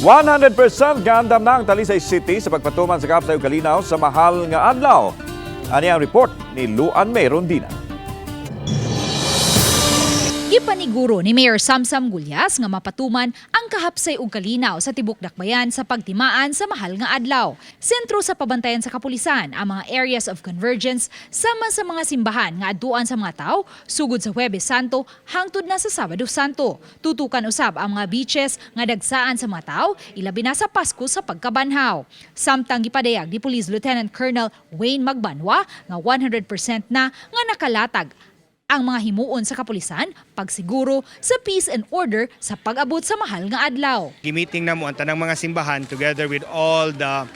100% gandam na ang Talisay City sa pagpatuman sa Kapsay ug Kalinaw sa mahal nga adlaw. Ani ang report ni Luan May Rondina. Ipaniguro ni Mayor Samsam Gulyas nga mapatuman ang kahapsay ug kalinaw sa tibok dakbayan sa pagtimaan sa mahal nga adlaw. Sentro sa pabantayan sa kapulisan ang mga areas of convergence sama sa mga simbahan nga adtuan sa mga tao sugod sa Huwebes Santo hangtod na sa Sabado Santo. Tutukan usab ang mga beaches nga dagsaan sa mga tao ilabi na sa Pasko sa pagkabanhaw. Samtang gipadayag ni Police Lieutenant Colonel Wayne Magbanwa nga 100% na nga nakalatag ang mga himuon sa kapulisan pagsiguro sa peace and order sa pag-abot sa mahal nga adlaw. Gimiting na mo ang tanang mga simbahan together with all the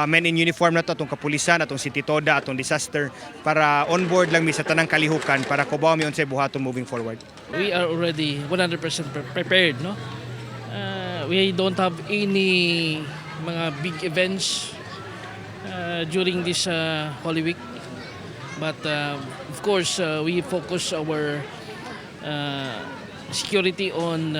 men in uniform na to, atong kapulisan, atong city toda, atong disaster para on board lang mi sa tanang kalihukan para kubaw mi unsay buhaton moving forward. We are already 100% prepared, no? We don't have any mga big events during this Holy Week. But of course, we focus our security on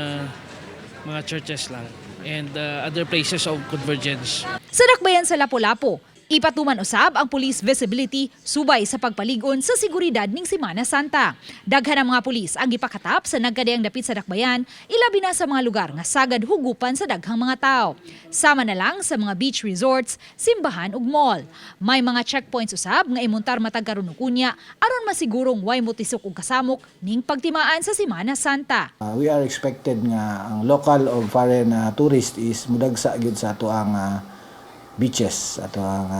mga churches lang and other places of convergence. Sa dakbayan sa Lapu-Lapu, ipatuman usab ang police visibility subay sa pagpaligon sa seguridad ning Semana Santa. Daghan ang mga pulis ang gipakatap sa nagkadayang dapit sa dakbayan, ilabi na sa mga lugar nga sagad hugupan sa daghang mga tao. Sama na lang sa mga beach resorts, simbahan ug mall. May mga checkpoints usab nga imuntar matag karon ug unya aron masigurong way motisok ug kasamok ning pagtimaan sa Semana Santa. We are expected nga ang local o foreign tourist is mudagsa gyud sa ato ang beaches ato ang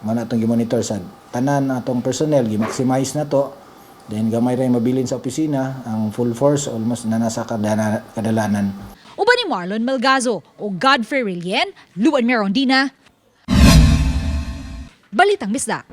mga natong gi-monitor sa tanan atong personnel gi-maximize na to, then gamay ray mabilin sa opisina ang full force almost na nasa kadalanan. Uban ni Marlon Melgazo o Godfrey Rilien, Luan May Rondina, Balitang Misda.